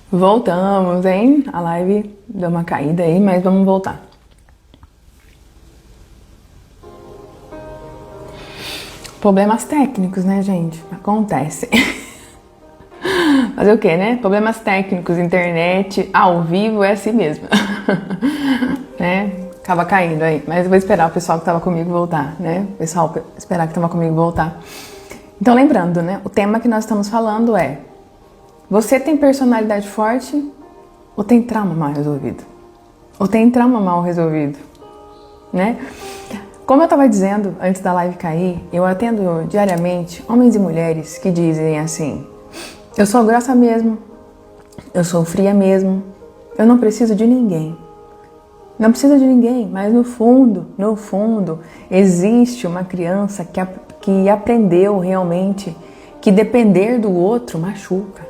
Voltamos, hein? A live deu uma caída aí, mas vamos voltar. Problemas técnicos, né, gente? Acontece. Fazer o quê, né? Problemas técnicos, internet, ao vivo é assim mesmo. Né? Acaba caindo aí. Mas eu vou esperar o pessoal que estava comigo voltar, né? O pessoal esperar que estava comigo voltar. Então, lembrando, né? O tema que nós estamos falando é: você tem personalidade forte ou tem trauma mal resolvido? Ou tem trauma mal resolvido? Né? Como eu estava dizendo antes da live cair, eu atendo diariamente homens e mulheres que dizem assim: eu sou grossa mesmo, eu sou fria mesmo, eu não preciso de ninguém. Não precisa de ninguém, mas no fundo, existe uma criança que aprendeu realmente que depender do outro machuca.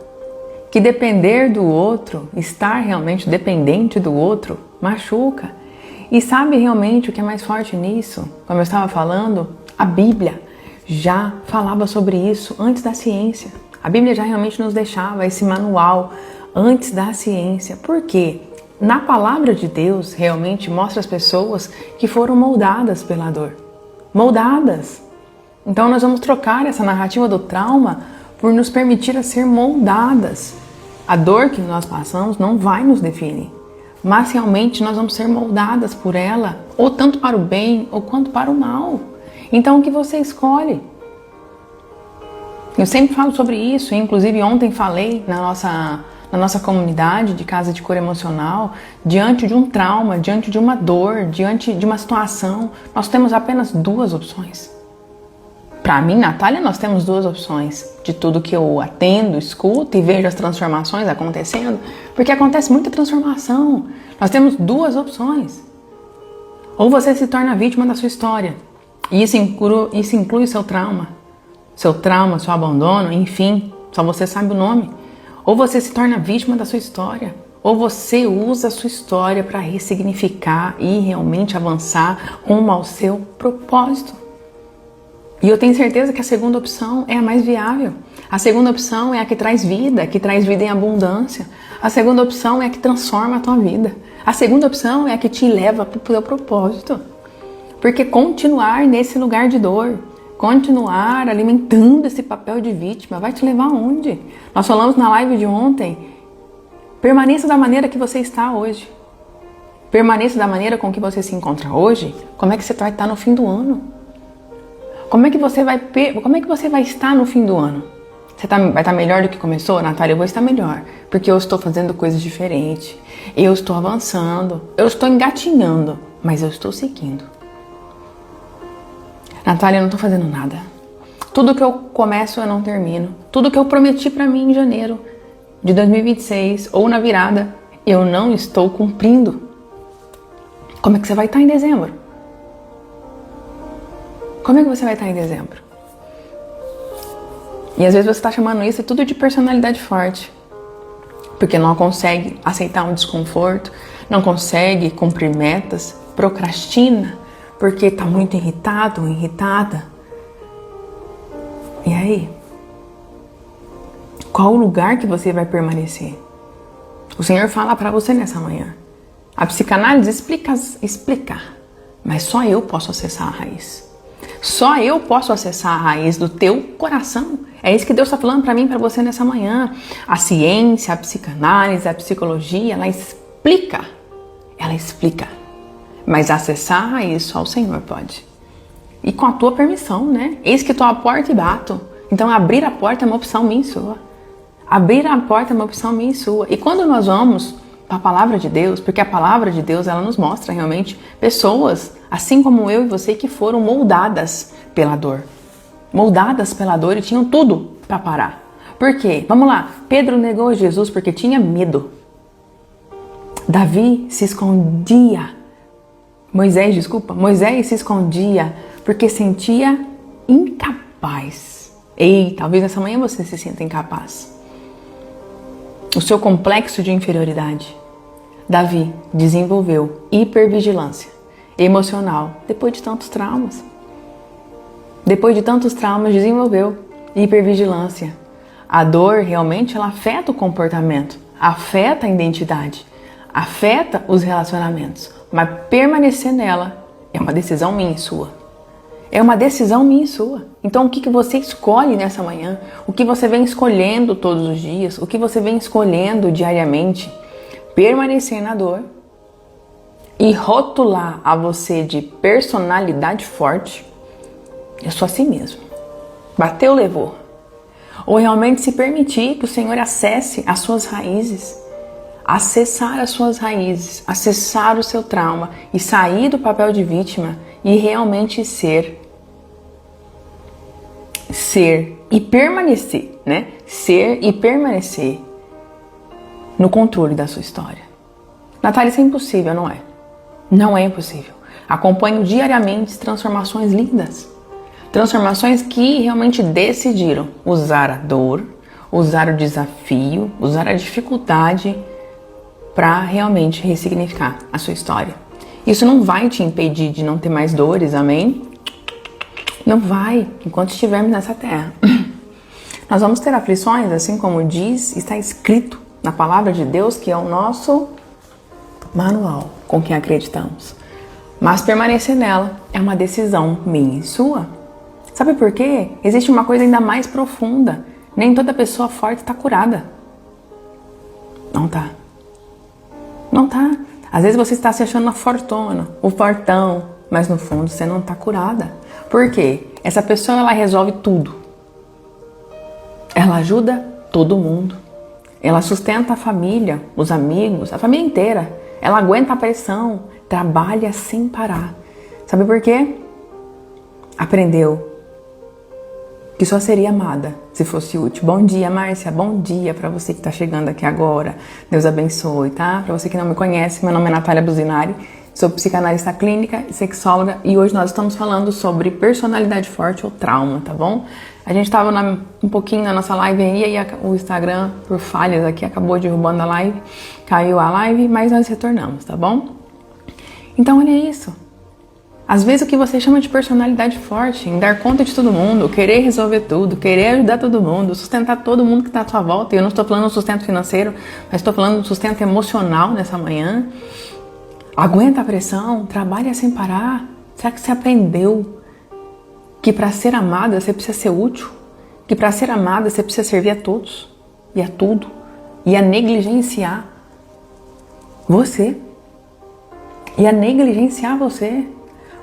Que depender do outro, estar realmente dependente do outro, machuca. E sabe realmente o que é mais forte nisso? Como eu estava falando, a Bíblia já falava sobre isso antes da ciência. A Bíblia já realmente nos deixava esse manual antes da ciência. Por quê? Na palavra de Deus, realmente mostra as pessoas que foram moldadas pela dor. Moldadas. Então nós vamos trocar essa narrativa do trauma por nos permitir a ser moldadas. A dor que nós passamos não vai nos definir, mas realmente nós vamos ser moldadas por ela, ou tanto para o bem, ou quanto para o mal. Então o que você escolhe? Eu sempre falo sobre isso, inclusive ontem falei na nossa comunidade de Casa de Cura Emocional, diante de um trauma, diante de uma dor, diante de uma situação, nós temos apenas duas opções. Para mim, Natália, nós temos duas opções de tudo que eu atendo, escuto e vejo as transformações acontecendo, porque acontece muita transformação. Nós temos duas opções. Ou você se torna vítima da sua história, e isso inclui o seu trauma, seu abandono, enfim, só você sabe o nome. Ou você se torna vítima da sua história, ou você usa a sua história para ressignificar e realmente avançar rumo ao seu propósito. E eu tenho certeza que a segunda opção é a mais viável. A segunda opção é a que traz vida em abundância. A segunda opção é a que transforma a tua vida. A segunda opção é a que te leva para o teu propósito. Porque continuar nesse lugar de dor, continuar alimentando esse papel de vítima, vai te levar aonde? Nós falamos na live de ontem, permaneça da maneira que você está hoje. Permaneça da maneira com que você se encontra hoje, como é que você vai estar no fim do ano? Como é que você vai estar no fim do ano? Você vai estar melhor do que começou? Natália, eu vou estar melhor, porque eu estou fazendo coisas diferentes, eu estou avançando, eu estou engatinhando, mas eu estou seguindo. Natália, eu não estou fazendo nada. Tudo que eu começo eu não termino. Tudo que eu prometi para mim em janeiro de 2026 ou na virada, eu não estou cumprindo. Como é que você vai estar em dezembro? Como é que você vai estar em dezembro? E às vezes você está chamando isso tudo de personalidade forte, porque não consegue aceitar um desconforto, não consegue cumprir metas, procrastina, porque está muito irritado ou irritada. E aí? Qual o lugar que você vai permanecer? O Senhor fala para você nessa manhã. A psicanálise explica, mas só eu posso acessar a raiz. Só eu posso acessar a raiz do teu coração. É isso que Deus está falando para mim e para você nessa manhã. A ciência, a psicanálise, a psicologia, ela explica. Mas acessar a raiz só o Senhor pode. E com a tua permissão, né? Eis que estou à porta e bato. Então abrir a porta é uma opção minha e sua. Abrir a porta é uma opção minha e sua. E quando nós vamos para a palavra de Deus, porque a palavra de Deus ela nos mostra realmente pessoas, assim como eu e você, que foram moldadas pela dor. Moldadas pela dor e tinham tudo para parar. Por quê? Vamos lá. Pedro negou Jesus porque tinha medo. Davi se escondia. Moisés se escondia porque sentia incapaz. Ei, talvez nessa manhã você se sinta incapaz. O seu complexo de inferioridade. Davi desenvolveu hipervigilância emocional depois de tantos traumas. Depois de tantos traumas, desenvolveu hipervigilância. A dor realmente ela afeta o comportamento, afeta a identidade, afeta os relacionamentos, mas permanecer nela é uma decisão minha e sua. É uma decisão minha e sua. Então o que você escolhe nessa manhã? O que você vem escolhendo todos os dias? O que você vem escolhendo diariamente? Permanecer na dor e rotular a você de personalidade forte, eu sou assim mesmo. Bateu, levou. Ou realmente se permitir que o Senhor acesse as suas raízes, acessar as suas raízes, acessar o seu trauma e sair do papel de vítima e realmente ser e permanecer, né? Ser e permanecer no controle da sua história. Natália, isso é impossível, não é? Não é impossível. Acompanho diariamente transformações lindas. Transformações que realmente decidiram usar a dor, usar o desafio, usar a dificuldade para realmente ressignificar a sua história. Isso não vai te impedir de não ter mais dores, amém? Não vai, enquanto estivermos nessa terra. Nós vamos ter aflições, assim como diz, está escrito na palavra de Deus, que é o nosso manual com quem acreditamos. Mas permanecer nela é uma decisão minha e sua. Sabe por quê? Existe uma coisa ainda mais profunda. Nem toda pessoa forte está curada. Não tá. Não tá. Às vezes você está se achando uma fortuna, o fortão, mas no fundo você não está curada. Por quê? Essa pessoa, ela resolve tudo. Ela ajuda todo mundo. Ela sustenta a família, os amigos, a família inteira. Ela aguenta a pressão, trabalha sem parar. Sabe por quê? Aprendeu que só seria amada se fosse útil. Bom dia, Márcia. Bom dia para você que está chegando aqui agora. Deus abençoe, tá? Para você que não me conhece, meu nome é Natália Buzinari. Sou psicanalista clínica e sexóloga e hoje nós estamos falando sobre personalidade forte ou trauma, tá bom? A gente estava um pouquinho na nossa live aí, e aí o Instagram, por falhas aqui, acabou derrubando a live, caiu a live, mas nós retornamos, tá bom? Então olha isso. Às vezes o que você chama de personalidade forte, em dar conta de todo mundo, querer resolver tudo, querer ajudar todo mundo, sustentar todo mundo que está à sua volta, e eu não estou falando do sustento financeiro, mas estou falando do sustento emocional nessa manhã. Aguenta a pressão, trabalha sem parar. Será que você aprendeu que para ser amada você precisa ser útil? Que para ser amada você precisa servir a todos e a tudo e a negligenciar você? E a negligenciar você?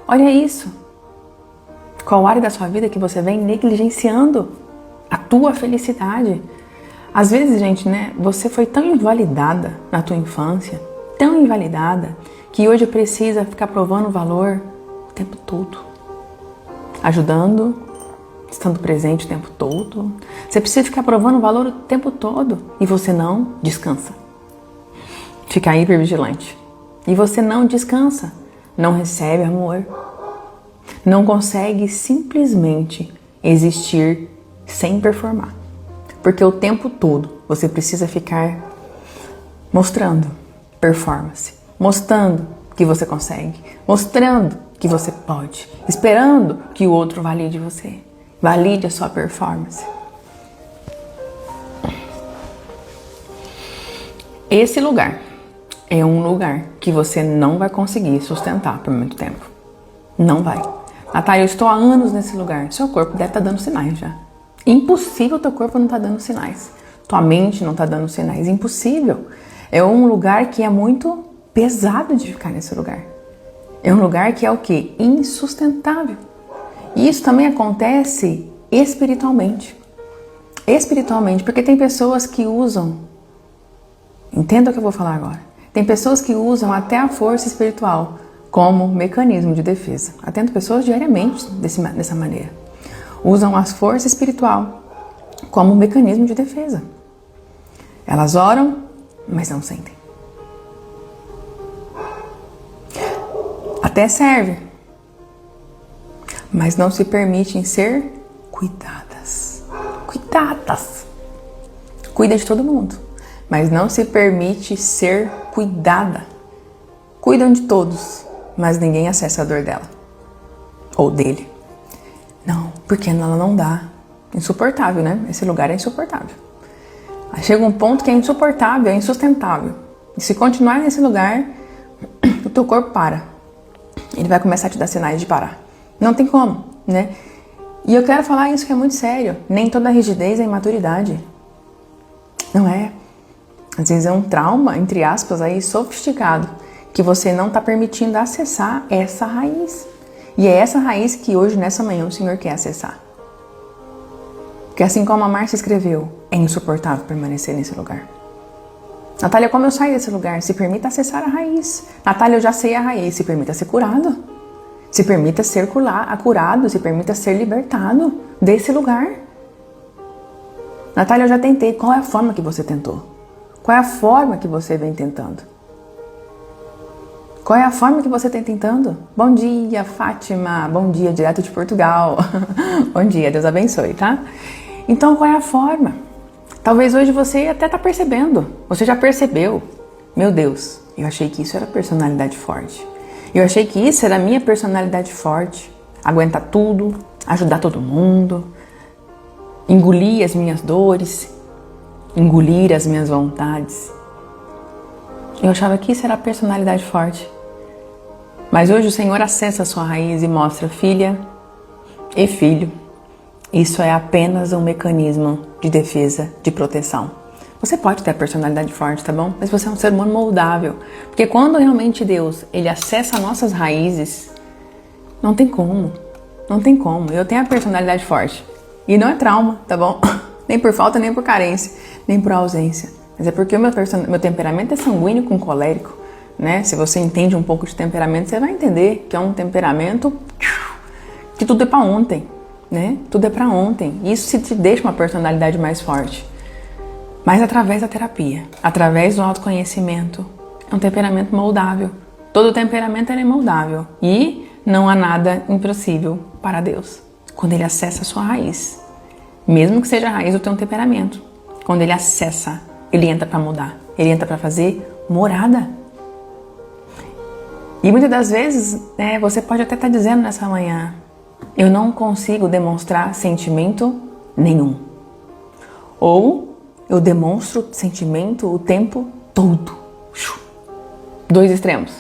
Olha isso. Qual área da sua vida que você vem negligenciando a tua felicidade? Às vezes, gente, né? Você foi tão invalidada na tua infância, tão invalidada, que hoje precisa ficar provando valor o tempo todo. Ajudando, estando presente o tempo todo. Você precisa ficar provando valor o tempo todo. E você não descansa. Fica hipervigilante. E você não descansa. Não recebe amor. Não consegue simplesmente existir sem performar. Porque o tempo todo você precisa ficar mostrando performance. Mostrando que você consegue. Mostrando que você pode. Esperando que o outro valide você. Valide a sua performance. Esse lugar é um lugar que você não vai conseguir sustentar por muito tempo. Não vai. Natália, eu estou há anos nesse lugar. Seu corpo deve estar dando sinais já. Impossível teu corpo não estar dando sinais. Tua mente não está dando sinais. Impossível. É um lugar que é muito pesado de ficar nesse lugar. É um lugar que é o quê? Insustentável. E isso também acontece espiritualmente. Espiritualmente, porque tem pessoas que usam, entenda o que eu vou falar agora, tem pessoas que usam até a força espiritual como mecanismo de defesa. Atendo pessoas diariamente dessa maneira. Usam a força espiritual como mecanismo de defesa. Elas oram, mas não sentem. Até serve, mas não se permitem ser cuidadas. Cuidadas. Cuida de todo mundo, mas não se permite ser cuidada. Cuidam de todos, mas ninguém acessa a dor dela ou dele. Não, porque ela não dá. Insuportável, né? Esse lugar é insuportável. Aí chega um ponto que é insuportável, é insustentável. E se continuar nesse lugar, o teu corpo para. Ele vai começar a te dar sinais de parar. Não tem como, né? E eu quero falar isso que é muito sério. Nem toda rigidez é imaturidade. Não é. Às vezes é um trauma, entre aspas, aí, sofisticado, que você não está permitindo acessar essa raiz. E é essa raiz que hoje, nessa manhã, o Senhor quer acessar. Porque assim como a Márcia escreveu, é insuportável permanecer nesse lugar. Natália, como eu saio desse lugar? Se permita acessar a raiz. Natália, eu já sei a raiz. Se permita ser curado. Se permita ser curado. Se permita ser libertado desse lugar. Natália, eu já tentei. Qual é a forma que você tentou? Qual é a forma que você vem tentando? Qual é a forma que você está tentando? Bom dia, Fátima. Bom dia, direto de Portugal. Bom dia, Deus abençoe, tá? Então, qual é a forma? Talvez hoje você até está percebendo. Você já percebeu. Meu Deus, eu achei que isso era personalidade forte. Eu achei que isso era a minha personalidade forte. Aguentar tudo, ajudar todo mundo, engolir as minhas dores, engolir as minhas vontades. Eu achava que isso era a personalidade forte. Mas hoje o Senhor acessa a sua raiz e mostra, filha e filho, isso é apenas um mecanismo de defesa, de proteção. Você pode ter a personalidade forte, tá bom? Mas você é um ser humano moldável. Porque quando realmente Deus, Ele acessa nossas raízes, não tem como. Não tem como. Eu tenho a personalidade forte. E não é trauma, tá bom? Nem por falta, nem por carência, nem por ausência. Mas é porque o meu temperamento é sanguíneo com colérico, né? Se você entende um pouco de temperamento, você vai entender que é um temperamento que tudo é pra ontem, né? Tudo é pra ontem. Isso se te deixa uma personalidade mais forte. Mas através da terapia, através do autoconhecimento, é um temperamento moldável. Todo temperamento é moldável. E não há nada impossível para Deus. Quando Ele acessa a sua raiz, mesmo que seja a raiz do teu temperamento, quando Ele acessa, Ele entra para mudar. Ele entra para fazer morada. E muitas das vezes, você pode até estar dizendo nessa manhã, eu não consigo demonstrar sentimento nenhum. Ou eu demonstro sentimento o tempo todo. Dois extremos,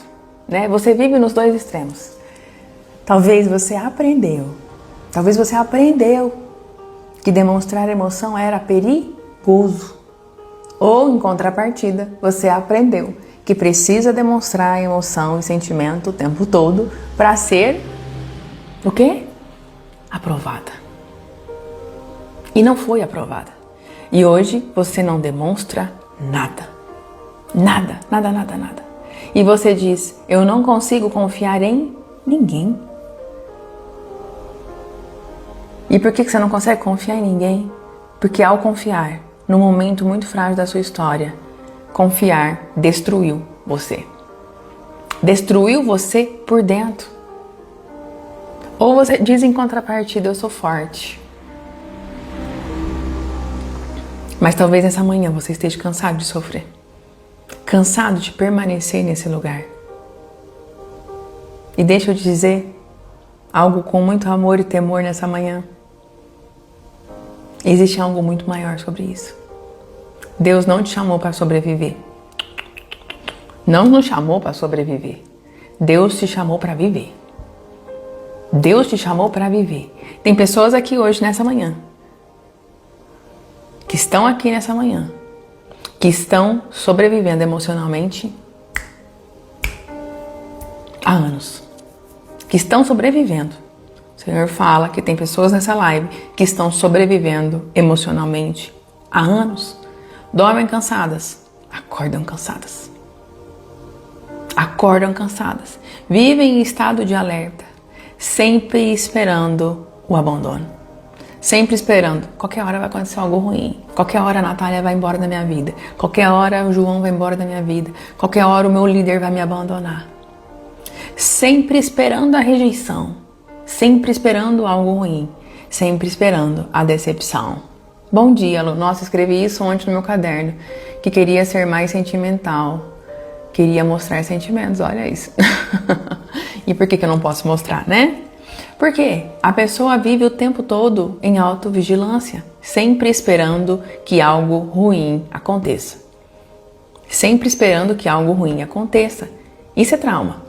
né? Você vive nos dois extremos. Talvez você aprendeu que demonstrar emoção era perigoso. Ou, em contrapartida, você aprendeu que precisa demonstrar emoção e sentimento o tempo todo para ser o quê? Aprovada. E não foi aprovada. E hoje você não demonstra nada. Nada, nada, nada, nada. E você diz, eu não consigo confiar em ninguém. E por que você não consegue confiar em ninguém? Porque ao confiar, num momento muito frágil da sua história, confiar destruiu você. Destruiu você por dentro. Ou você diz em contrapartida, eu sou forte. Mas talvez nessa manhã você esteja cansado de sofrer. Cansado de permanecer nesse lugar. E deixa eu te dizer algo com muito amor e temor nessa manhã. Existe algo muito maior sobre isso. Deus não te chamou para sobreviver. Não nos chamou para sobreviver. Deus te chamou para viver. Deus te chamou para viver. Tem pessoas aqui hoje, nessa manhã, que estão aqui nessa manhã, que estão sobrevivendo emocionalmente há anos. Que estão sobrevivendo. O Senhor fala que tem pessoas nessa live que estão sobrevivendo emocionalmente há anos. Dormem cansadas, acordam cansadas. Acordam cansadas. Vivem em estado de alerta, sempre esperando o abandono. Sempre esperando. Qualquer hora vai acontecer algo ruim. Qualquer hora a Natália vai embora da minha vida. Qualquer hora o João vai embora da minha vida. Qualquer hora o meu líder vai me abandonar. Sempre esperando a rejeição. Sempre esperando algo ruim. Sempre esperando a decepção. Bom dia, Lu. Nossa, escrevi isso ontem no meu caderno. Que queria ser mais sentimental. Queria mostrar sentimentos, olha isso. E por que eu não posso mostrar, né? Porque a pessoa vive o tempo todo em autovigilância. sempre esperando que algo ruim aconteça. Sempre esperando que algo ruim aconteça. Isso é trauma,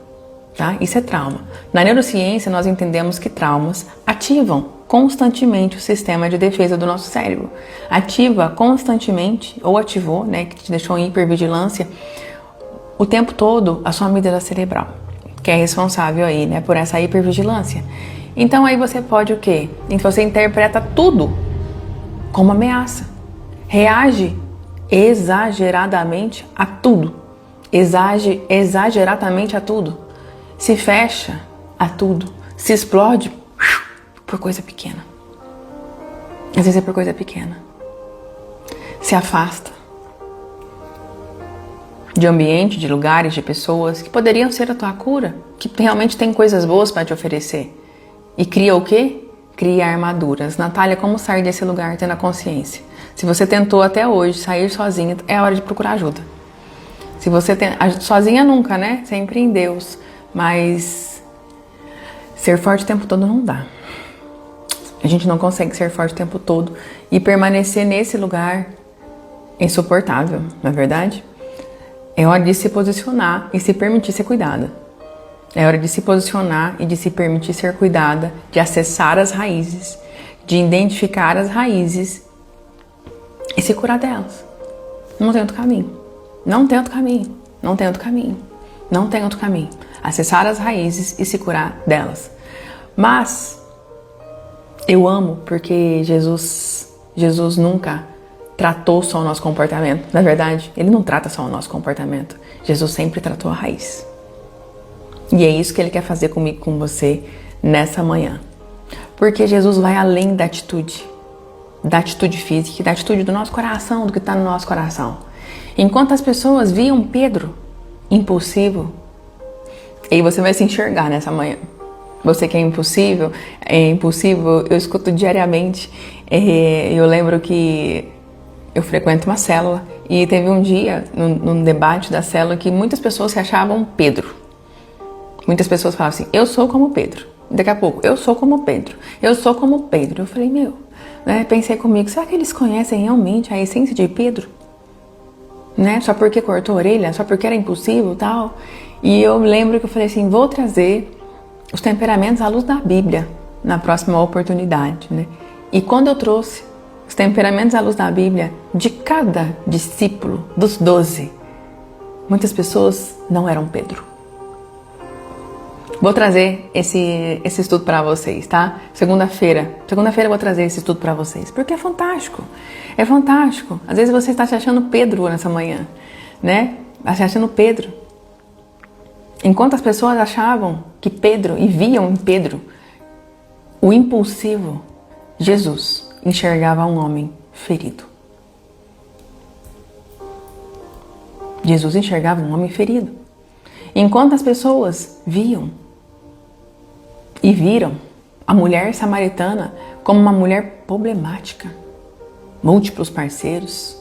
tá? Isso é trauma. Na neurociência, nós entendemos que traumas ativam constantemente o sistema de defesa do nosso cérebro. Ativa constantemente, ou ativou, né, que te deixou em hipervigilância, o tempo todo a sua amígdala cerebral, que é responsável aí, né, por essa hipervigilância. Então aí você pode o quê? Você interpreta tudo como ameaça. Reage exageradamente a tudo. Exageradamente a tudo. Se fecha a tudo. Se explode por coisa pequena. Às vezes é por coisa pequena. Se afasta de ambiente, de lugares, de pessoas que poderiam ser a tua cura, que realmente tem coisas boas para te oferecer. E cria o quê? Cria armaduras. Natália, como sair desse lugar tendo a consciência? Se você tentou até hoje sair sozinha, é hora de procurar ajuda. Se você sozinha nunca, né? Sempre em Deus. Mas ser forte o tempo todo não dá. A gente não consegue ser forte o tempo todo e permanecer nesse lugar é insuportável, não é verdade? É hora de se posicionar e se permitir ser cuidada. É hora de se posicionar e de se permitir ser cuidada, de acessar as raízes, de identificar as raízes e se curar delas. Não tem outro caminho. Não tem outro caminho. Não tem outro caminho. Não tem outro caminho. Acessar as raízes e se curar delas. Mas eu amo porque Jesus nunca tratou só o nosso comportamento. Na verdade, Ele não trata só o nosso comportamento. Jesus sempre tratou a raiz. E é isso que Ele quer fazer comigo, com você, nessa manhã. Porque Jesus vai além da atitude física, da atitude do nosso coração, do que está no nosso coração. Enquanto as pessoas viam Pedro impulsivo, e você vai se enxergar nessa manhã. Você que é impulsivo, eu escuto diariamente. Eu lembro que eu frequento uma célula e teve um dia, num debate da célula, que muitas pessoas se achavam Pedro. Muitas pessoas falavam assim, eu sou como Pedro. Daqui a pouco, eu sou como Pedro. Eu sou como Pedro. Eu falei, né? Pensei comigo, será que eles conhecem realmente a essência de Pedro? Né? Só porque cortou a orelha, só porque era impulsivo e tal. E eu lembro que eu falei assim, vou trazer os temperamentos à luz da Bíblia na próxima oportunidade, né? E quando eu trouxe os temperamentos à luz da Bíblia de cada discípulo, dos 12, muitas pessoas não eram Pedro. Vou trazer esse estudo para vocês, tá? Segunda-feira eu vou trazer esse estudo para vocês, porque é fantástico. É fantástico. Às vezes você está se achando Pedro nessa manhã, né? Está se achando Pedro. Enquanto as pessoas achavam que Pedro, e viam em Pedro, o impulsivo, Jesus enxergava um homem ferido. Jesus enxergava um homem ferido. Enquanto as pessoas viam e viram a mulher samaritana como uma mulher problemática, múltiplos parceiros,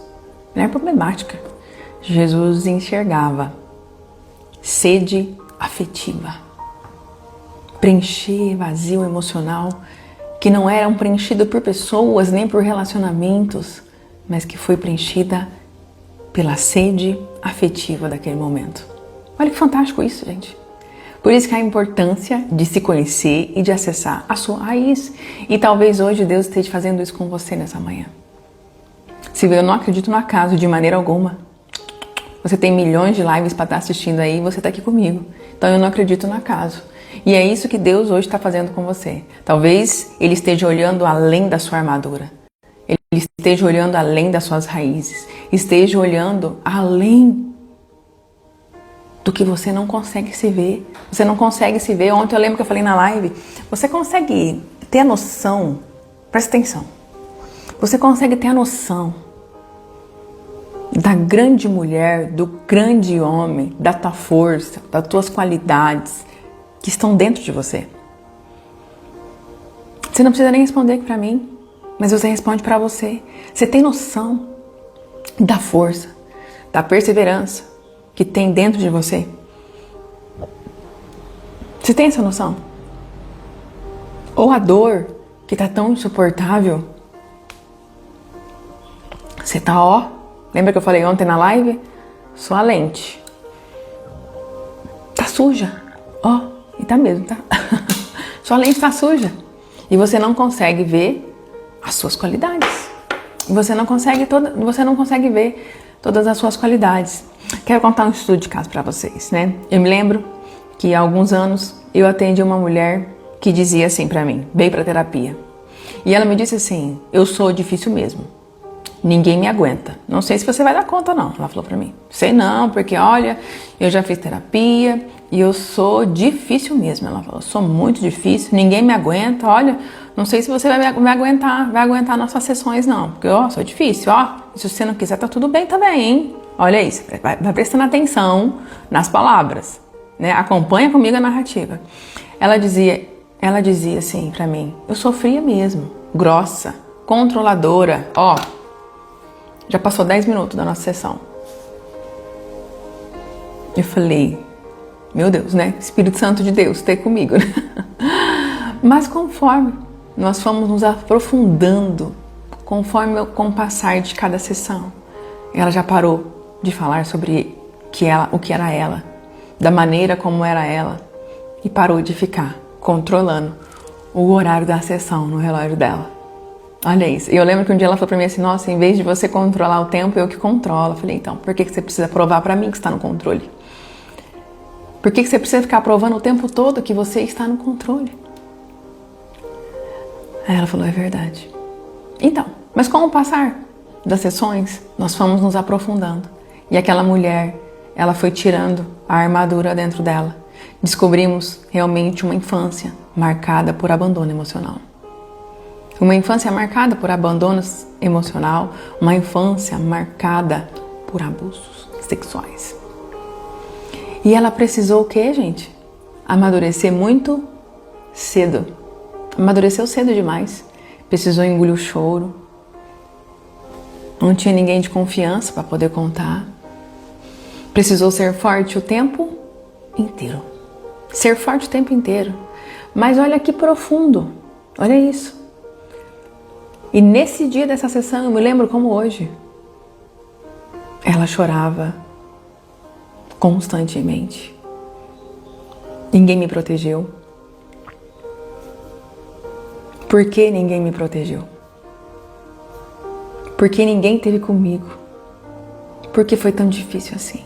mulher problemática, Jesus enxergava sede afetiva, preencher vazio emocional que não era preenchido por pessoas nem por relacionamentos, mas que foi preenchida pela sede afetiva daquele momento. Olha que fantástico isso, gente. Por isso que a importância de se conhecer e de acessar a sua raiz. E talvez hoje Deus esteja fazendo isso com você nessa manhã. Se eu não acredito no acaso de maneira alguma, você tem milhões de lives para estar assistindo aí e você está aqui comigo. Então eu não acredito no acaso. E é isso que Deus hoje está fazendo com você. Talvez Ele esteja olhando além da sua armadura. Ele esteja olhando além das suas raízes. Esteja olhando além do que você não consegue se ver. Você não consegue se ver. Ontem eu lembro que eu falei na live. Você consegue ter a noção, presta atenção. Você consegue ter a noção da grande mulher, do grande homem, da tua força, das tuas qualidades que estão dentro de você. Você não precisa nem responder aqui pra mim, mas você responde pra você. Você tem noção da força, da perseverança que tem dentro de você? Você tem essa noção? Ou a dor que tá tão insuportável Você tá, ó, lembra que eu falei ontem na live? Sua lente tá suja, ó, e tá mesmo, tá? Sua lente tá suja e você não consegue ver as suas qualidades. Você não consegue ver todas as suas qualidades. Quero contar um estudo de caso para vocês, né? Eu me lembro que há alguns anos eu atendi uma mulher que dizia assim para mim, veio para terapia. E ela me disse assim: eu sou difícil mesmo. Ninguém me aguenta. Não sei se você vai dar conta não, ela falou pra mim. Sei não, porque olha, eu já fiz terapia e eu sou difícil mesmo. Ela falou, sou muito difícil, ninguém me aguenta, olha, não sei se você vai aguentar nossas sessões não, porque ó, sou difícil, ó, se você não quiser tá tudo bem também, hein? Olha isso, vai prestando atenção nas palavras, né? Acompanha comigo a narrativa. Ela dizia assim pra mim, eu sou fria mesmo, grossa, controladora, ó. Já passou 10 minutos da nossa sessão. Eu falei, meu Deus, né? Espírito Santo de Deus, esteja comigo. Mas conforme nós fomos nos aprofundando, conforme com o passar de cada sessão, ela já parou de falar sobre o que era ela, da maneira como era ela, e parou de ficar controlando o horário da sessão no relógio dela. Olha isso. E eu lembro que um dia ela falou pra mim assim, nossa, em vez de você controlar o tempo, eu que controlo. Eu falei, então, por que você precisa provar pra mim que está no controle? Por que você precisa ficar provando o tempo todo que você está no controle? Aí ela falou, é verdade. Então, mas com o passar das sessões, nós fomos nos aprofundando. E aquela mulher, ela foi tirando a armadura dentro dela. Descobrimos realmente uma infância marcada por abandono emocional. Uma infância marcada por abandono emocional, uma infância marcada por abusos sexuais. E ela precisou o quê, gente? Amadurecer muito cedo. Amadureceu cedo demais. Precisou engolir o choro. Não tinha ninguém de confiança para poder contar. Precisou ser forte o tempo inteiro. Ser forte o tempo inteiro. Mas olha que profundo. Olha isso. E nesse dia dessa sessão, eu me lembro como hoje, ela chorava constantemente. Ninguém me protegeu. Por que ninguém me protegeu? Por que ninguém esteve comigo? Por que foi tão difícil assim?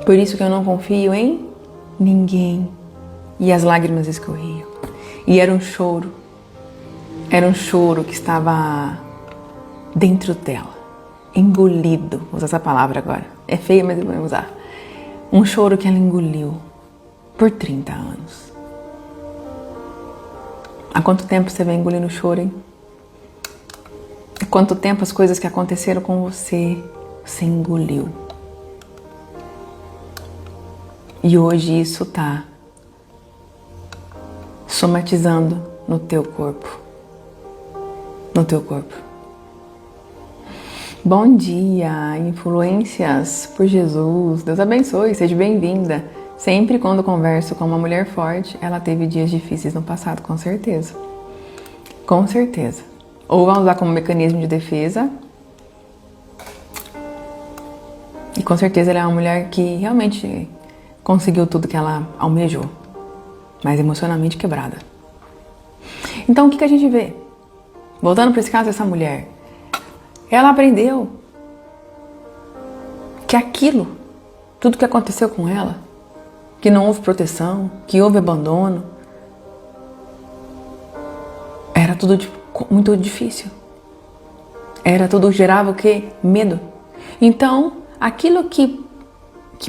Por isso que eu não confio em ninguém. E as lágrimas escorriam. E era um choro. Era um choro que estava dentro dela, engolido. Vou usar essa palavra agora. É feia, mas eu vou usar. Um choro que ela engoliu por 30 anos. Há quanto tempo você vem engolindo choro, hein? Há quanto tempo as coisas que aconteceram com você engoliu? E hoje isso tá somatizando no teu corpo. No teu corpo. Bom dia, influências por Jesus. Deus abençoe, seja bem-vinda. Sempre quando converso com uma mulher forte, ela teve dias difíceis no passado, com certeza. Com certeza. Ou vamos usar como mecanismo de defesa. E com certeza ela é uma mulher que realmente conseguiu tudo que ela almejou, mas emocionalmente quebrada. Então o que a gente vê? Voltando para esse caso dessa mulher, ela aprendeu que aquilo, tudo que aconteceu com ela, que não houve proteção, que houve abandono, era tudo muito difícil. Era tudo, gerava o quê? Medo. Então, aquilo que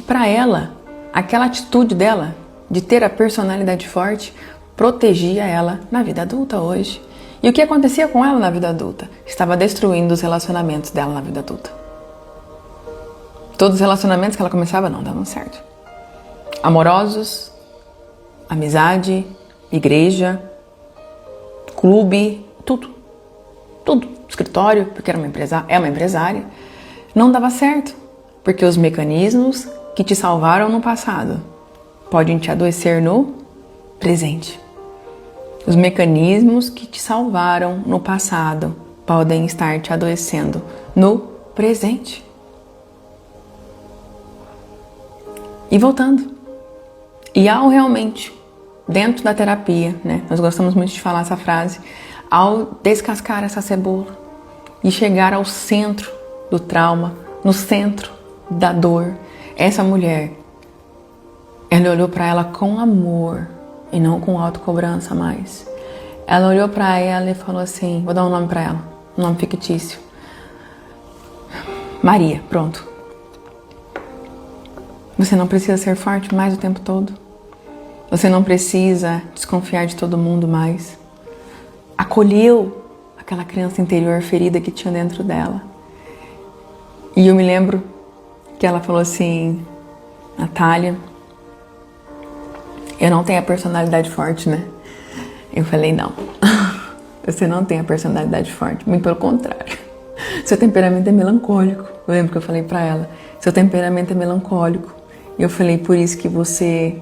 para ela, aquela atitude dela de ter a personalidade forte, protegia ela na vida adulta hoje. E o que acontecia com ela na vida adulta? Estava destruindo os relacionamentos dela na vida adulta. Todos os relacionamentos que ela começava não davam certo. Amorosos, amizade, igreja, clube, tudo. Tudo. Escritório, porque é uma empresária. Não dava certo, porque os mecanismos que te salvaram no passado podem te adoecer no presente. Os mecanismos que te salvaram no passado podem estar te adoecendo no presente. E voltando. E ao realmente, dentro da terapia, né? Nós gostamos muito de falar essa frase. Ao descascar essa cebola e chegar ao centro do trauma, no centro da dor, essa mulher, ela olhou para ela com amor e não com autocobrança mais. Ela olhou para ela e falou assim, vou dar um nome para ela, um nome fictício. Maria, pronto. Você não precisa ser forte mais o tempo todo. Você não precisa desconfiar de todo mundo mais. Acolheu aquela criança interior ferida que tinha dentro dela. E eu me lembro que ela falou assim, Natália, eu não tenho a personalidade forte, né? Eu falei, não, você não tem a personalidade forte, muito pelo contrário. Seu temperamento é melancólico. Eu lembro que eu falei pra ela, seu temperamento é melancólico. E eu falei, por isso que você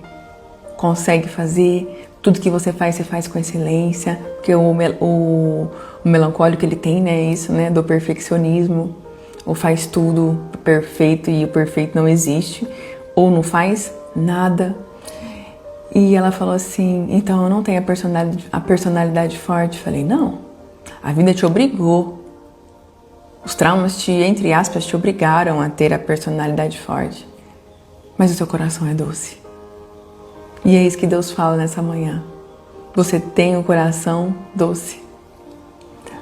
consegue fazer tudo que você faz com excelência, porque o melancólico ele tem, né, isso, né, do perfeccionismo, ou faz tudo perfeito e o perfeito não existe, ou não faz nada. E ela falou assim, então eu não tenho a personalidade forte. Falei, não, a vida te obrigou, os traumas te, entre aspas, te obrigaram a ter a personalidade forte, mas o seu coração é doce. E é isso que Deus fala nessa manhã. Você tem um coração doce.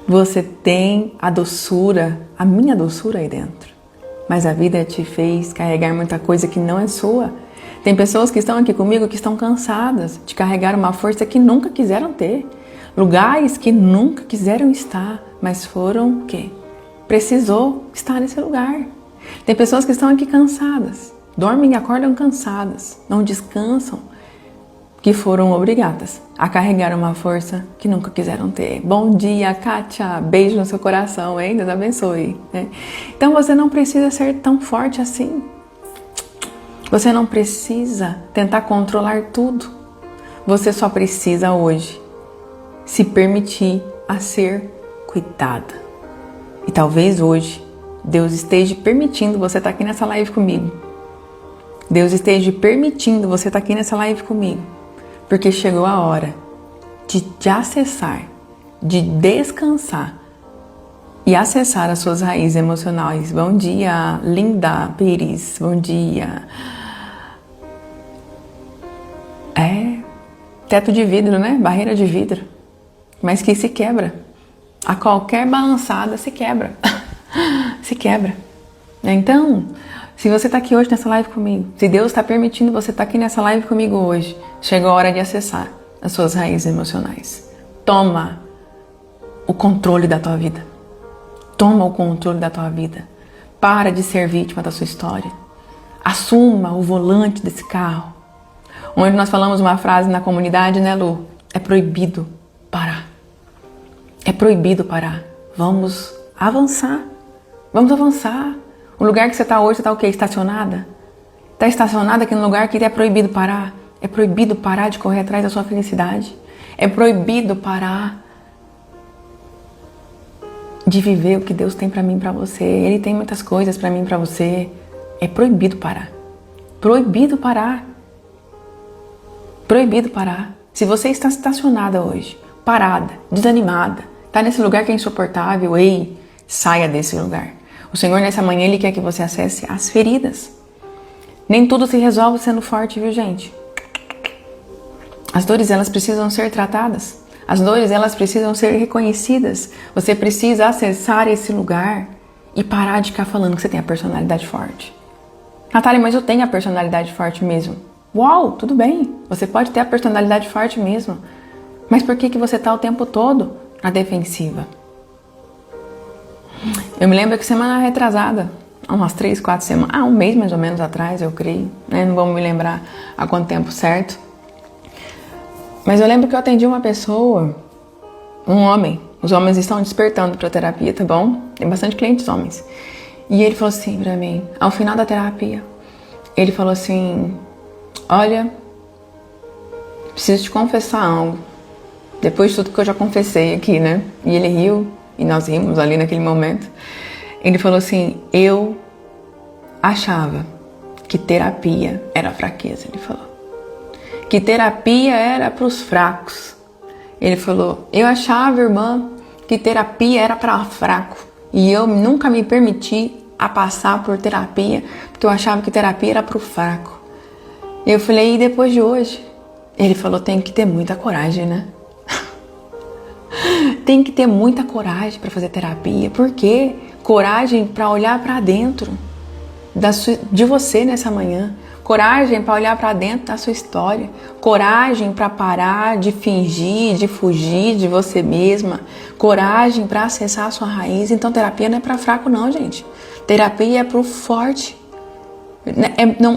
Você tem a doçura, a minha doçura aí dentro. Mas a vida te fez carregar muita coisa que não é sua. Tem pessoas que estão aqui comigo que estão cansadas de carregar uma força que nunca quiseram ter. Lugares que nunca quiseram estar, mas foram o quê? Precisou estar nesse lugar. Tem pessoas que estão aqui cansadas. Dormem e acordam cansadas. Não descansam. Que foram obrigadas a carregar uma força que nunca quiseram ter. Bom dia, Kátia. Beijo no seu coração, hein? Deus abençoe. Né? Então você não precisa ser tão forte assim. Você não precisa tentar controlar tudo. Você só precisa hoje se permitir a ser cuidada. E talvez hoje Deus esteja permitindo você estar aqui nessa live comigo. Deus esteja permitindo você estar aqui nessa live comigo. Porque chegou a hora de te acessar, de descansar e acessar as suas raízes emocionais. Bom dia, Linda Pires. Bom dia. Teto de vidro, né? Barreira de vidro. Mas que se quebra. A qualquer balançada se quebra. Se quebra. Então, se você está aqui hoje nessa live comigo, se Deus está permitindo você estar aqui nessa live comigo hoje, chegou a hora de acessar as suas raízes emocionais. Toma o controle da tua vida. Toma o controle da tua vida. Para de ser vítima da sua história. Assuma o volante desse carro. Onde nós falamos uma frase na comunidade, né, Lu? É proibido parar. É proibido parar. Vamos avançar. Vamos avançar. O lugar que você está hoje, você está o quê? Estacionada? Está estacionada aqui no lugar que é proibido parar? É proibido parar de correr atrás da sua felicidade? É proibido parar de viver o que Deus tem para mim e para você? Ele tem muitas coisas para mim e para você. É proibido parar. Proibido parar. Proibido parar. Se você está estacionada hoje, parada, desanimada, está nesse lugar que é insuportável, ei, saia desse lugar. O Senhor nessa manhã, Ele quer que você acesse as feridas. Nem tudo se resolve sendo forte, viu, gente? As dores, elas precisam ser tratadas. As dores, elas precisam ser reconhecidas. Você precisa acessar esse lugar e parar de ficar falando que você tem a personalidade forte. Natália, mas eu tenho a personalidade forte mesmo. Uau, tudo bem. Você pode ter a personalidade forte mesmo. Mas por que você está o tempo todo na defensiva? Eu me lembro que semana retrasada, umas 3, 4 semanas, um mês mais ou menos atrás, eu creio, né? Não vou me lembrar há quanto tempo certo. Mas eu lembro que eu atendi uma pessoa, um homem. Os homens estão despertando para a terapia, tá bom? Tem bastante clientes homens. E ele falou assim pra mim, ao final da terapia, ele falou assim, olha, preciso te confessar algo. Depois de tudo que eu já confessei aqui, né? E ele riu. e nós rimos ali naquele momento. Ele falou assim, eu achava que terapia era fraqueza, ele falou. Que terapia era para os fracos. Ele falou, eu achava, irmã, que terapia era para fraco. E eu nunca me permiti a passar por terapia, porque eu achava que terapia era para o fraco. Eu falei, e depois de hoje? Ele falou, tem que ter muita coragem, né? Tem que ter muita coragem para fazer terapia. Por quê? Coragem para olhar para dentro de você nessa manhã. Coragem para olhar para dentro da sua história. Coragem para parar de fingir, de fugir de você mesma. Coragem para acessar a sua raiz. Então terapia não é para fraco não, gente. Terapia é para o forte.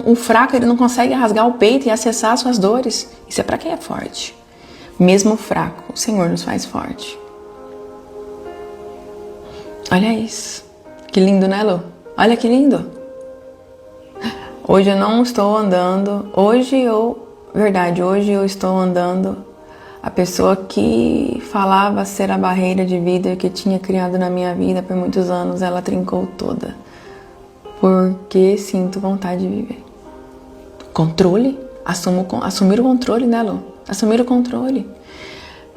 O fraco ele não consegue rasgar o peito e acessar as suas dores. Isso é para quem é forte. Mesmo fraco, o Senhor nos faz forte. Olha isso. Que lindo, né, Lu? Olha que lindo. Hoje eu não estou andando, hoje eu estou andando a pessoa que falava ser a barreira de vida que tinha criado na minha vida por muitos anos, ela trincou toda. Porque sinto vontade de viver. Controle, assumir o controle, né, Lu? Assumir o controle.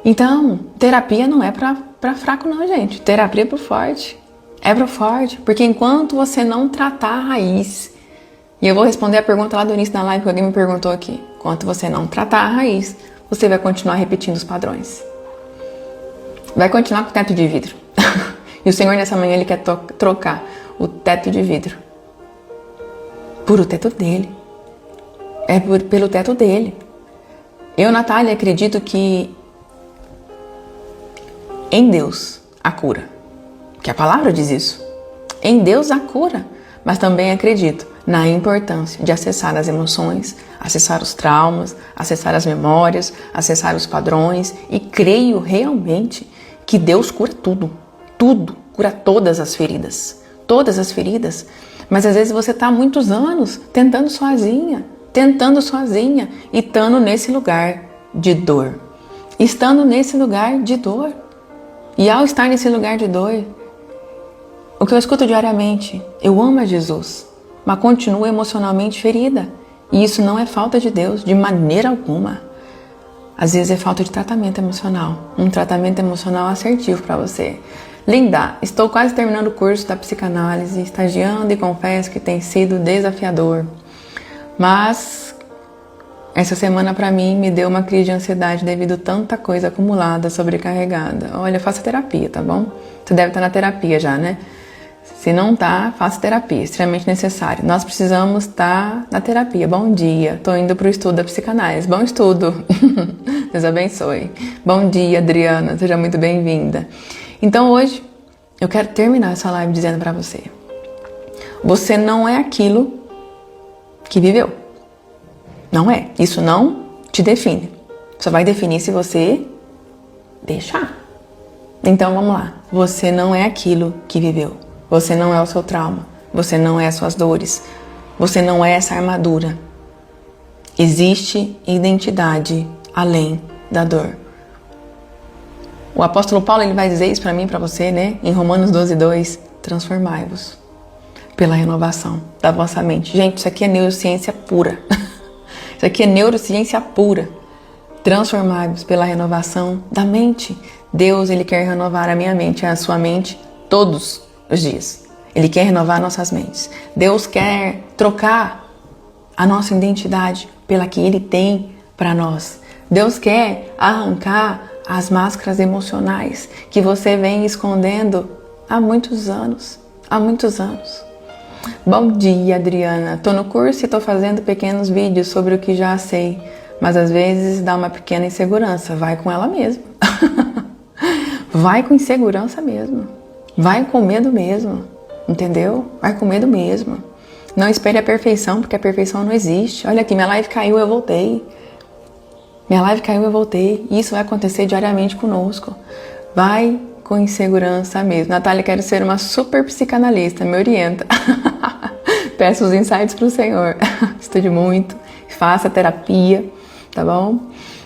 Então, terapia não é pra fraco não, gente. Terapia é pro forte. É pro forte, porque enquanto você não tratar a raiz. E eu vou responder a pergunta lá do início da live que alguém me perguntou aqui. Enquanto você não tratar a raiz, você vai continuar repetindo os padrões. Vai continuar com o teto de vidro. E o Senhor nessa manhã, Ele quer trocar o teto de vidro por o teto dele. Pelo teto dele. Eu, Natália, acredito que em Deus há cura. Que a palavra diz isso. Em Deus há cura. Mas também acredito na importância de acessar as emoções, acessar os traumas, acessar as memórias, acessar os padrões e creio realmente que Deus cura tudo, cura todas as feridas, mas às vezes você está há muitos anos tentando sozinha e estando nesse lugar de dor, e ao estar nesse lugar de dor, o que eu escuto diariamente, eu amo a Jesus, mas continuo emocionalmente ferida. E isso não é falta de Deus, de maneira alguma. Às vezes é falta de tratamento emocional. Um tratamento emocional assertivo para você. Linda, estou quase terminando o curso da psicanálise, estagiando e confesso que tem sido desafiador. Mas essa semana para mim me deu uma crise de ansiedade devido a tanta coisa acumulada, sobrecarregada. Olha, faça terapia, tá bom? Você deve estar na terapia já, né? Se não tá, faça terapia, extremamente necessário. Nós precisamos estar na terapia. Bom dia, tô indo pro estudo da psicanálise. Bom estudo. Deus abençoe. Bom dia, Adriana, seja muito bem-vinda. Então hoje, eu quero terminar essa live dizendo pra você. Você não é aquilo que viveu. Não é. Isso não te define. Só vai definir se você deixar. Então vamos lá. Você não é aquilo que viveu. Você não é o seu trauma, você não é as suas dores, você não é essa armadura. Existe identidade além da dor. O apóstolo Paulo ele vai dizer isso para mim e para você, né? Em Romanos 12:2, transformai-vos pela renovação da vossa mente. Gente, isso aqui é neurociência pura. Isso aqui é neurociência pura. Transformai-vos pela renovação da mente. Deus, Ele quer renovar a minha mente, a sua mente, todos os dias. Ele quer renovar nossas mentes. Deus quer trocar a nossa identidade pela que Ele tem para nós. Deus quer arrancar as máscaras emocionais que você vem escondendo há muitos anos. Bom dia, Adriana. Tô no curso e tô fazendo pequenos vídeos sobre o que já sei, mas às vezes dá uma pequena insegurança. Vai com ela mesmo. Vai com insegurança mesmo. Vai com medo mesmo. Entendeu? Vai com medo mesmo. Não espere a perfeição, porque a perfeição não existe. Olha aqui, minha live caiu, eu voltei. E isso vai acontecer diariamente conosco. Vai com insegurança mesmo. Natália, quero ser uma super psicanalista, me orienta. Peço os insights para o Senhor. Estude muito, faça terapia, tá bom?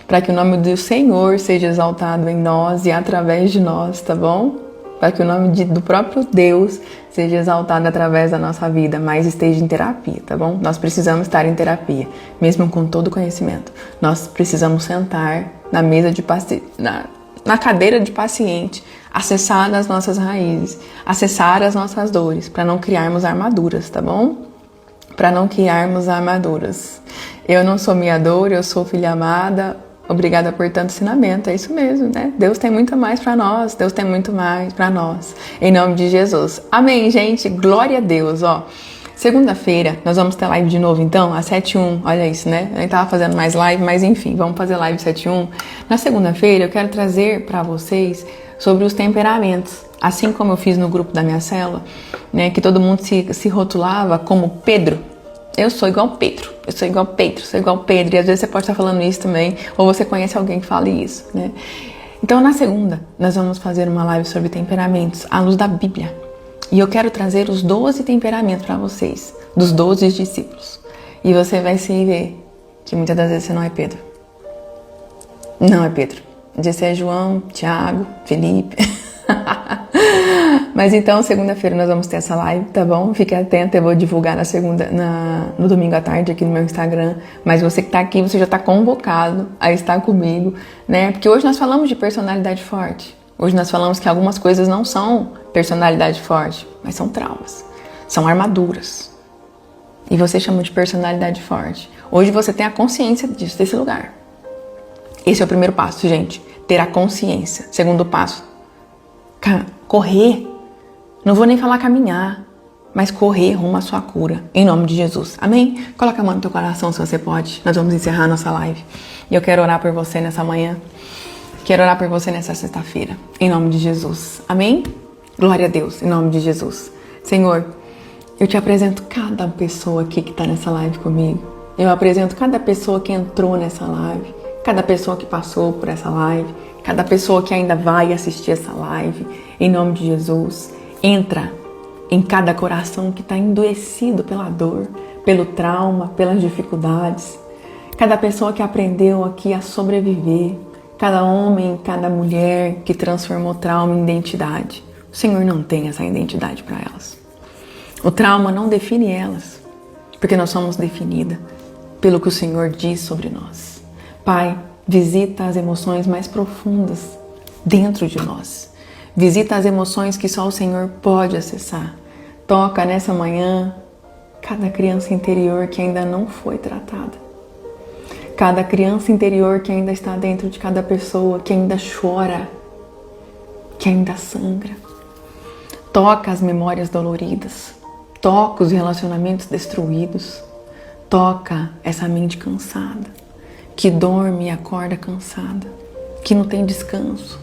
Para que o nome do Senhor seja exaltado em nós e através de nós, tá bom? para que o nome do próprio Deus seja exaltado através da nossa vida, mas esteja em terapia, tá bom? Nós precisamos estar em terapia, mesmo com todo o conhecimento. Nós precisamos sentar na mesa de na cadeira de paciente, acessar as nossas raízes, acessar as nossas dores, para não criarmos armaduras, tá bom? Para não criarmos armaduras. Eu não sou minha dor, eu sou filha amada. Obrigada por tanto ensinamento, é isso mesmo, né? Deus tem muito mais para nós, Deus tem muito mais para nós. Em nome de Jesus. Amém, gente. Glória a Deus, ó. Segunda-feira, nós vamos ter live de novo, então, às 7h01. Olha isso, né? Eu nem tava fazendo mais live, mas enfim, vamos fazer live 7h01. Na segunda-feira, eu quero trazer para vocês sobre os temperamentos. Assim como eu fiz no grupo da minha célula, né? Que todo mundo se rotulava como Pedro. Eu sou igual Pedro, eu sou igual Pedro, sou igual Pedro. E às vezes você pode estar falando isso também, ou você conhece alguém que fale isso, né? Então, na segunda, nós vamos fazer uma live sobre temperamentos à luz da Bíblia. E eu quero trazer os 12 temperamentos para vocês, dos 12 discípulos. E você vai se ver que muitas das vezes você não é Pedro. Não é Pedro. Você é João, Tiago, Felipe. Mas então, segunda-feira nós vamos ter essa live, tá bom? Fique atento, eu vou divulgar no domingo à tarde aqui no meu Instagram. Mas você que tá aqui, você já tá convocado a estar comigo, né? Porque hoje nós falamos de personalidade forte. Hoje nós falamos que algumas coisas não são personalidade forte, mas são traumas, são armaduras. E você chama de personalidade forte. Hoje você tem a consciência disso, desse lugar. Esse é o primeiro passo, gente. Ter a consciência. Segundo passo, correr. Não vou nem falar caminhar, mas correr rumo à sua cura. Em nome de Jesus. Amém? Coloca a mão no teu coração se você pode. Nós vamos encerrar a nossa live. E eu quero orar por você nessa manhã. Quero orar por você nessa sexta-feira. Em nome de Jesus. Amém? Glória a Deus. Em nome de Jesus. Senhor, eu te apresento cada pessoa aqui que está nessa live comigo. Eu apresento cada pessoa que entrou nessa live. Cada pessoa que passou por essa live. Cada pessoa que ainda vai assistir essa live. Em nome de Jesus. Entra em cada coração que está endoecido pela dor, pelo trauma, pelas dificuldades. Cada pessoa que aprendeu aqui a sobreviver. Cada homem, cada mulher que transformou trauma em identidade. O Senhor não tem essa identidade para elas. O trauma não define elas, porque nós somos definidas pelo que o Senhor diz sobre nós. Pai, visita as emoções mais profundas dentro de nós. Visita as emoções que só o Senhor pode acessar. Toca nessa manhã cada criança interior que ainda não foi tratada. Cada criança interior que ainda está dentro de cada pessoa, que ainda chora, que ainda sangra. Toca as memórias doloridas. Toca os relacionamentos destruídos. Toca essa mente cansada, que dorme e acorda cansada, que não tem descanso.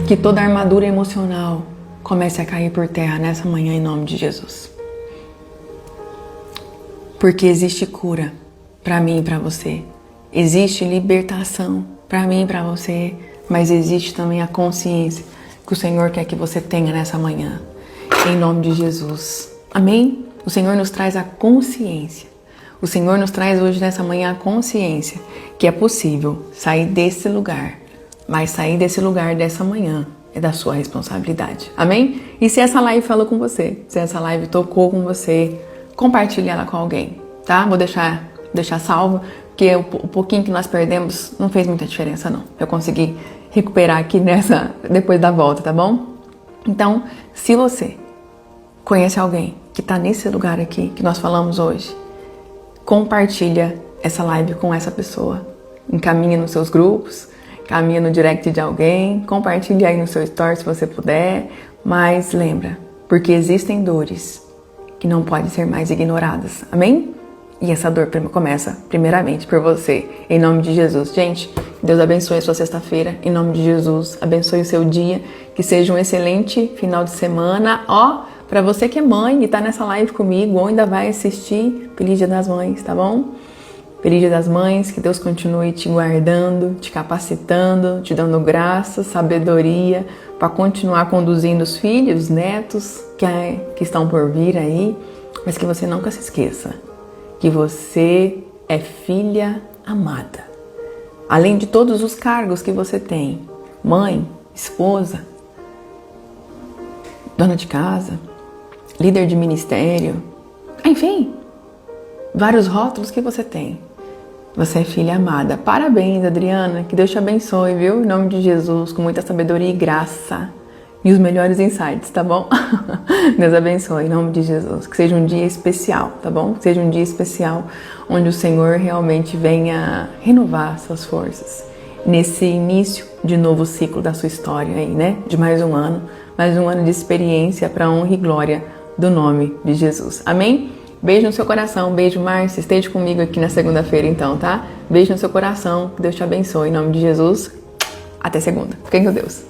Que toda armadura emocional comece a cair por terra nessa manhã em nome de Jesus. Porque existe cura para mim e para você. Existe libertação para mim e para você, mas existe também a consciência que o Senhor quer que você tenha nessa manhã. Em nome de Jesus. Amém? O Senhor nos traz a consciência. O Senhor nos traz hoje nessa manhã a consciência que é possível sair desse lugar. Mas sair desse lugar dessa manhã é da sua responsabilidade. Amém? E se essa live falou com você, se essa live tocou com você, compartilhe ela com alguém, tá? Vou deixar salvo, porque o pouquinho que nós perdemos não fez muita diferença não. Eu consegui recuperar aqui depois da volta, tá bom? Então, se você conhece alguém que está nesse lugar aqui que nós falamos hoje, compartilha essa live com essa pessoa. Encaminha nos seus grupos, caminha no direct de alguém, compartilha aí no seu story se você puder, mas lembra, porque existem dores que não podem ser mais ignoradas, amém? E essa dor começa primeiramente por você, em nome de Jesus. Gente, Deus abençoe a sua sexta-feira, em nome de Jesus, abençoe o seu dia, que seja um excelente final de semana. Ó, para você que é mãe e tá nessa live comigo ou ainda vai assistir, Feliz Dia das Mães, tá bom? Feliz Dia das Mães, que Deus continue te guardando, te capacitando, te dando graça, sabedoria para continuar conduzindo os filhos, netos que estão por vir aí, mas que você nunca se esqueça que você é filha amada. Além de todos os cargos que você tem, mãe, esposa, dona de casa, líder de ministério, enfim, vários rótulos que você tem. Você é filha amada. Parabéns, Adriana, que Deus te abençoe, viu? Em nome de Jesus, com muita sabedoria e graça. E os melhores insights, tá bom? Deus abençoe, em nome de Jesus. Que seja um dia especial, tá bom? Que seja um dia especial onde o Senhor realmente venha renovar suas forças. Nesse início de novo ciclo da sua história aí, né? De mais um ano de experiência para a honra e glória do nome de Jesus. Amém? Beijo no seu coração, beijo, Márcia. Esteja comigo aqui na segunda-feira então, tá? Beijo no seu coração, que Deus te abençoe. Em nome de Jesus, até segunda. Fiquem com Deus.